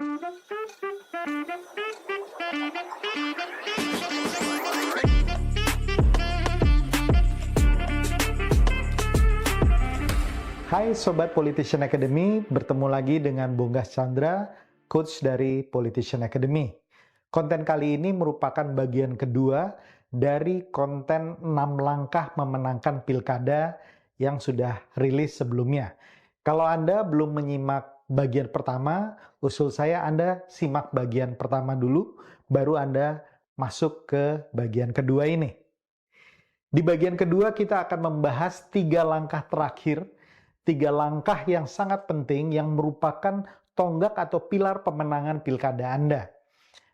Hai Sobat Politician Academy, bertemu lagi dengan Bung Gas Chandra, Coach dari Politician Academy. Konten kali ini merupakan bagian kedua dari konten 6 langkah memenangkan pilkada yang sudah rilis sebelumnya. Kalau Anda belum menyimak bagian pertama, usul saya Anda simak bagian pertama dulu, baru Anda masuk ke bagian kedua ini. Di bagian kedua kita akan membahas 3 langkah terakhir, 3 langkah yang sangat penting yang merupakan tonggak atau pilar pemenangan pilkada Anda.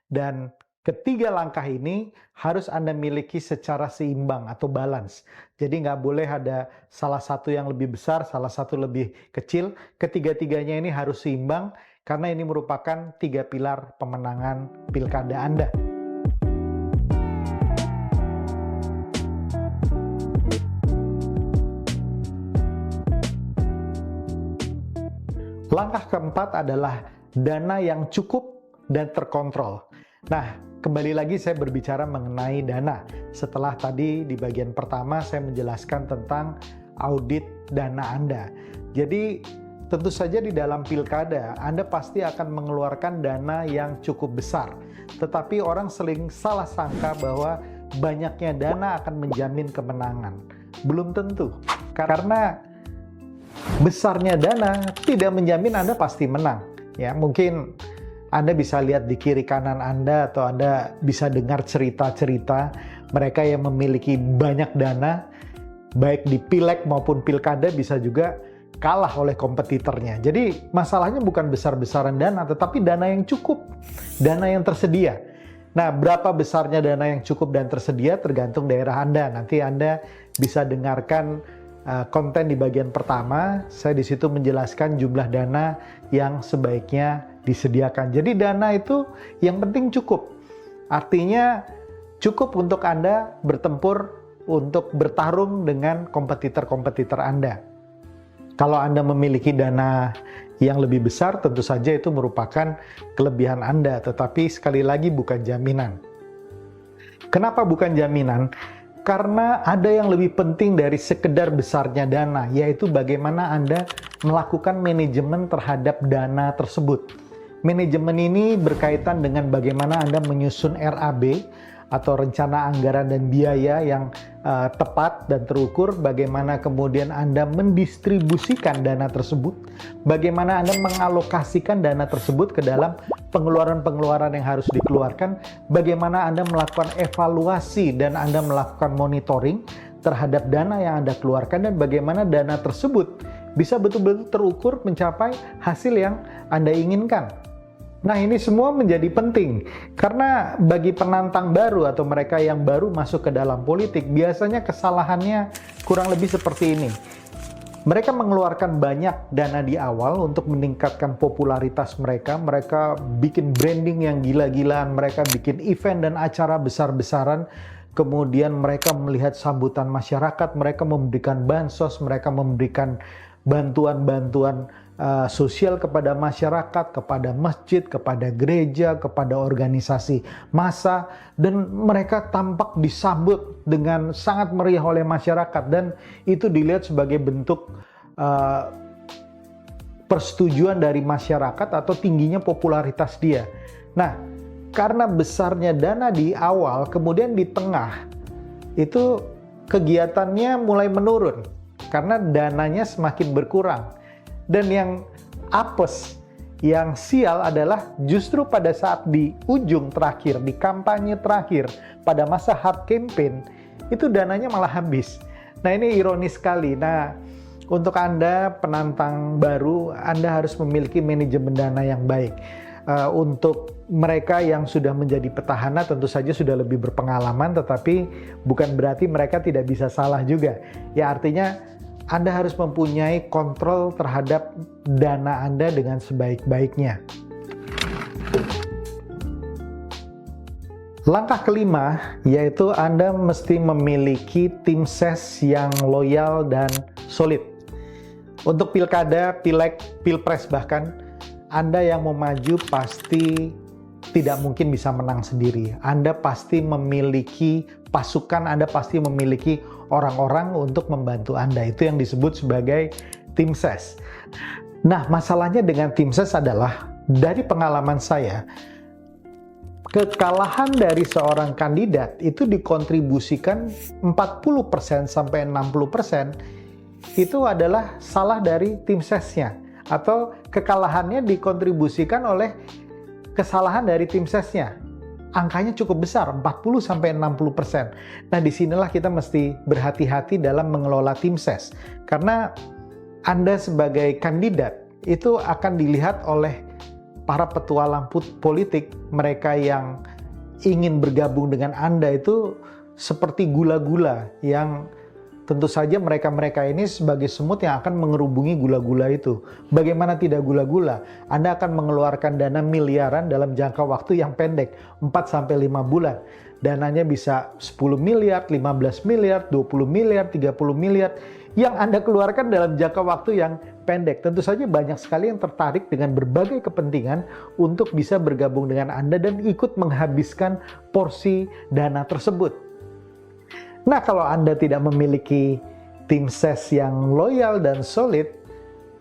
Dan ketiga langkah ini harus Anda miliki secara seimbang atau balance. Jadi nggak boleh ada salah satu yang lebih besar, salah satu lebih kecil. Ketiga-tiganya ini harus seimbang karena ini merupakan 3 pilar pemenangan pilkada Anda. Langkah keempat adalah dana yang cukup dan terkontrol. Nah, kembali lagi saya berbicara mengenai dana. Setelah tadi di bagian pertama saya menjelaskan tentang audit dana Anda. Jadi, tentu saja di dalam pilkada Anda pasti akan mengeluarkan dana yang cukup besar. Tetapi orang sering salah sangka bahwa banyaknya dana akan menjamin kemenangan. Belum tentu. Karena besarnya dana tidak menjamin Anda pasti menang. Ya, mungkin Anda bisa lihat di kiri kanan Anda atau Anda bisa dengar cerita-cerita mereka yang memiliki banyak dana, baik di pileg maupun pilkada bisa juga kalah oleh kompetitornya. Jadi masalahnya bukan besar-besaran dana, tetapi dana yang cukup, dana yang tersedia. Nah, berapa besarnya dana yang cukup dan tersedia tergantung daerah Anda. Nanti Anda bisa dengarkan konten di bagian pertama, saya di situ menjelaskan jumlah dana yang sebaiknya disediakan. Jadi dana itu yang penting cukup. Artinya cukup untuk Anda bertempur untuk bertarung dengan kompetitor-kompetitor Anda. Kalau Anda memiliki dana yang lebih besar, tentu saja itu merupakan kelebihan Anda, tetapi sekali lagi bukan jaminan. Kenapa bukan jaminan? Karena ada yang lebih penting dari sekedar besarnya dana, yaitu bagaimana Anda melakukan manajemen terhadap dana tersebut. Manajemen ini berkaitan dengan bagaimana Anda menyusun RAB atau rencana anggaran dan biaya yang tepat dan terukur, bagaimana kemudian Anda mendistribusikan dana tersebut, bagaimana Anda mengalokasikan dana tersebut ke dalam pengeluaran-pengeluaran yang harus dikeluarkan, bagaimana Anda melakukan evaluasi dan Anda melakukan monitoring terhadap dana yang Anda keluarkan, dan bagaimana dana tersebut bisa betul-betul terukur mencapai hasil yang Anda inginkan. Nah, ini semua menjadi penting karena bagi penantang baru atau mereka yang baru masuk ke dalam politik, biasanya kesalahannya kurang lebih seperti ini. Mereka mengeluarkan banyak dana di awal untuk meningkatkan popularitas mereka. Mereka bikin branding yang gila-gilaan, mereka bikin event dan acara besar-besaran. Kemudian mereka melihat sambutan masyarakat, mereka memberikan bansos, mereka memberikan bantuan-bantuan sosial kepada masyarakat, kepada masjid, kepada gereja, kepada organisasi massa, dan mereka tampak disambut dengan sangat meriah oleh masyarakat, dan itu dilihat sebagai bentuk persetujuan dari masyarakat atau tingginya popularitas dia. Nah, karena besarnya dana di awal, kemudian di tengah itu kegiatannya mulai menurun karena dananya semakin berkurang. Dan yang apes, yang sial adalah justru pada saat di ujung terakhir, di kampanye terakhir, pada masa hard campaign, itu dananya malah habis. Nah, ini ironis sekali. Nah, untuk Anda penantang baru, Anda harus memiliki manajemen dana yang baik. Untuk mereka yang sudah menjadi petahana tentu saja sudah lebih berpengalaman, tetapi bukan berarti mereka tidak bisa salah juga. Ya, artinya Anda harus mempunyai kontrol terhadap dana Anda dengan sebaik-baiknya. Langkah kelima, yaitu Anda mesti memiliki tim ses yang loyal dan solid. Untuk pilkada, pileg, pilpres bahkan, Anda yang mau maju pasti tidak mungkin bisa menang sendiri. Anda pasti memiliki pasukan, Anda pasti memiliki orang-orang untuk membantu Anda. Itu yang disebut sebagai tim ses. Nah, masalahnya dengan tim ses adalah, dari pengalaman saya, kekalahan dari seorang kandidat itu dikontribusikan 40% sampai 60% itu adalah salah dari tim sesnya, atau kekalahannya dikontribusikan oleh kesalahan dari tim sesnya. Angkanya cukup besar, 40 sampai 60%. Nah, disinilah kita mesti berhati-hati dalam mengelola tim ses, karena Anda sebagai kandidat itu akan dilihat oleh para petualang politik, mereka yang ingin bergabung dengan Anda itu seperti gula-gula yang tentu saja mereka ini sebagai semut yang akan mengerubungi gula-gula itu. Bagaimana tidak gula-gula? Anda akan mengeluarkan dana miliaran dalam jangka waktu yang pendek, 4-5 bulan. Dananya bisa 10 miliar, 15 miliar, 20 miliar, 30 miliar. Yang Anda keluarkan dalam jangka waktu yang pendek. Tentu saja banyak sekali yang tertarik dengan berbagai kepentingan untuk bisa bergabung dengan Anda dan ikut menghabiskan porsi dana tersebut. Nah, kalau Anda tidak memiliki tim ses yang loyal dan solid,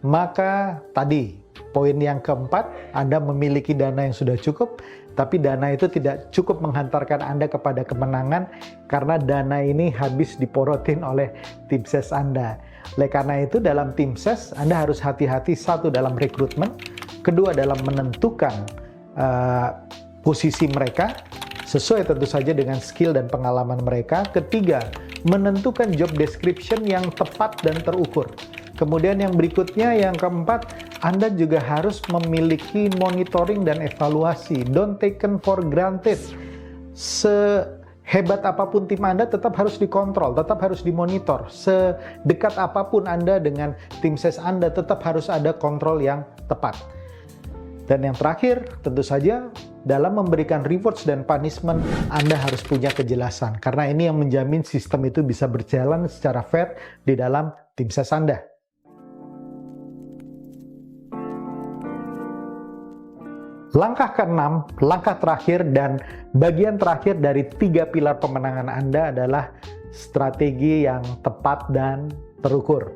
maka tadi poin yang keempat, Anda memiliki dana yang sudah cukup, tapi dana itu tidak cukup menghantarkan Anda kepada kemenangan karena dana ini habis diporotin oleh tim ses Anda. Oleh karena itu, dalam tim ses Anda harus hati-hati, satu dalam rekrutmen, kedua dalam menentukan posisi mereka sesuai tentu saja dengan skill dan pengalaman mereka. Ketiga, menentukan job description yang tepat dan terukur. Kemudian yang berikutnya, yang keempat, Anda juga harus memiliki monitoring dan evaluasi. Don't taken for granted. Sehebat apapun tim Anda tetap harus dikontrol, tetap harus dimonitor. Sedekat apapun Anda dengan tim ses Anda, tetap harus ada kontrol yang tepat. Dan yang terakhir, tentu saja dalam memberikan rewards dan punishment, Anda harus punya kejelasan. Karena ini yang menjamin sistem itu bisa berjalan secara fair di dalam tim ses Anda. Langkah keenam, langkah terakhir dan bagian terakhir dari 3 pilar pemenangan Anda adalah strategi yang tepat dan terukur.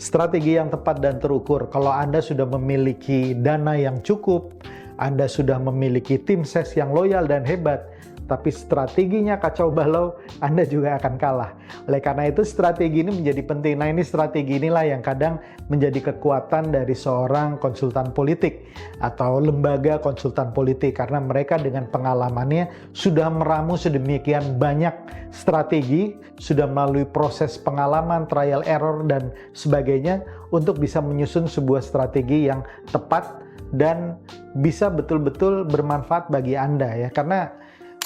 Strategi yang tepat dan terukur. Kalau Anda sudah memiliki dana yang cukup, Anda sudah memiliki tim ses yang loyal dan hebat, tapi strateginya kacau balau, Anda juga akan kalah. Oleh karena itu, strategi ini menjadi penting. Nah, ini strategi inilah yang kadang menjadi kekuatan dari seorang konsultan politik atau lembaga konsultan politik, karena mereka dengan pengalamannya sudah meramu sedemikian banyak strategi, sudah melalui proses pengalaman, trial error, dan sebagainya untuk bisa menyusun sebuah strategi yang tepat dan bisa betul-betul bermanfaat bagi Anda ya, karena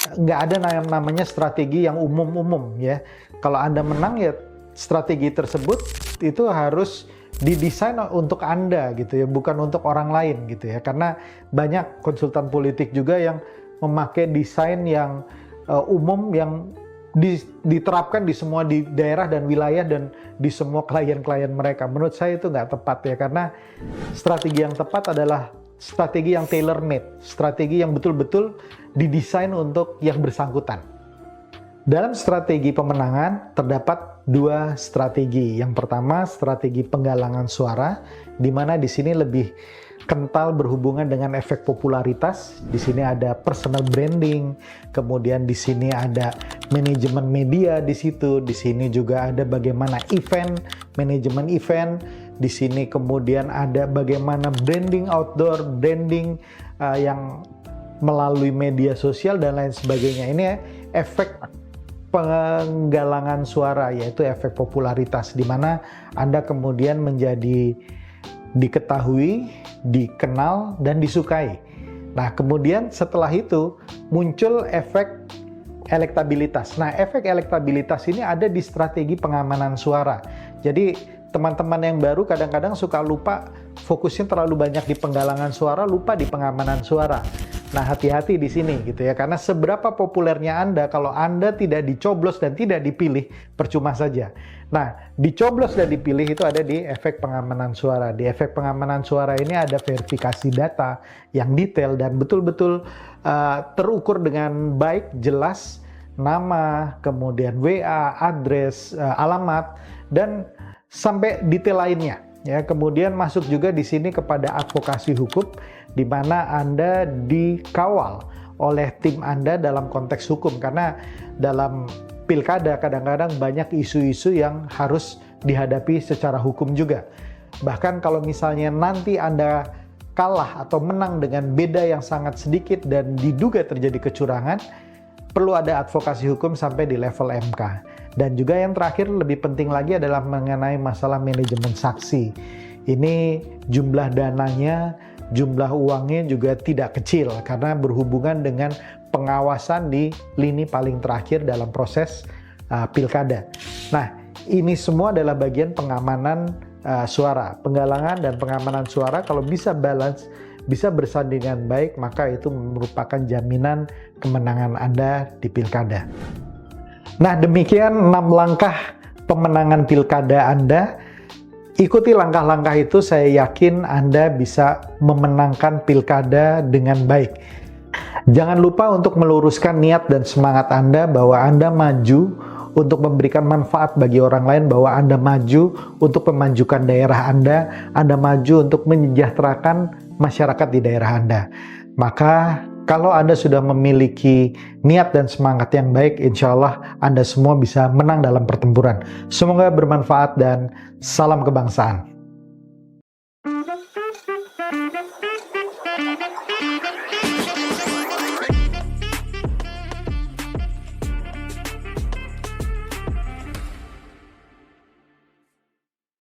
nggak ada namanya strategi yang umum-umum ya. Kalau Anda menang ya, strategi tersebut itu harus didesain untuk Anda gitu ya, bukan untuk orang lain gitu ya. Karena banyak konsultan politik juga yang memakai desain yang umum yang diterapkan di semua di daerah dan wilayah dan di semua klien-klien mereka. Menurut saya itu nggak tepat ya, karena strategi yang tepat adalah strategi yang tailor-made, strategi yang betul-betul didesain untuk yang bersangkutan. Dalam strategi pemenangan terdapat 2 strategi. Yang pertama, strategi penggalangan suara, di mana di sini lebih kental berhubungan dengan efek popularitas. Di sini ada personal branding, kemudian di sini ada manajemen media di situ. Di sini juga ada bagaimana event, manajemen event. Di sini kemudian ada bagaimana branding outdoor, branding yang melalui media sosial dan lain sebagainya. Ini efek penggalangan suara, yaitu efek popularitas, di mana Anda kemudian menjadi diketahui, dikenal, dan disukai. Nah, kemudian setelah itu muncul efek elektabilitas. Nah, efek elektabilitas ini ada di strategi pengamanan suara. Jadi teman-teman yang baru kadang-kadang suka lupa, fokusnya terlalu banyak di penggalangan suara, lupa di pengamanan suara. Nah, hati-hati di sini gitu ya, karena seberapa populernya Anda, kalau Anda tidak dicoblos dan tidak dipilih, percuma saja. Nah, dicoblos dan dipilih itu ada di efek pengamanan suara. Di efek pengamanan suara ini ada verifikasi data yang detail dan betul-betul terukur dengan baik, jelas, nama, kemudian WA, address, alamat, dan sampai detail lainnya. Ya, kemudian masuk juga di sini kepada advokasi hukum, di mana Anda dikawal oleh tim Anda dalam konteks hukum, karena dalam pilkada kadang-kadang banyak isu-isu yang harus dihadapi secara hukum juga. Bahkan kalau misalnya nanti Anda kalah atau menang dengan beda yang sangat sedikit dan diduga terjadi kecurangan, perlu ada advokasi hukum sampai di level MK. Dan juga yang terakhir lebih penting lagi adalah mengenai masalah manajemen saksi. Ini jumlah dananya, jumlah uangnya juga tidak kecil karena berhubungan dengan pengawasan di lini paling terakhir dalam proses pilkada. Nah, ini semua adalah bagian pengamanan suara. Penggalangan dan pengamanan suara kalau bisa balance, bisa bersandingan baik, maka itu merupakan jaminan kemenangan Anda di pilkada. Nah, demikian 6 langkah pemenangan pilkada Anda. Ikuti langkah-langkah itu, saya yakin Anda bisa memenangkan pilkada dengan baik. Jangan lupa untuk meluruskan niat dan semangat Anda bahwa Anda maju untuk memberikan manfaat bagi orang lain, bahwa Anda maju untuk memajukan daerah Anda maju untuk menyejahterakan masyarakat di daerah Anda. Maka kalau Anda sudah memiliki niat dan semangat yang baik, insya Allah Anda semua bisa menang dalam pertempuran. Semoga bermanfaat dan salam kebangsaan.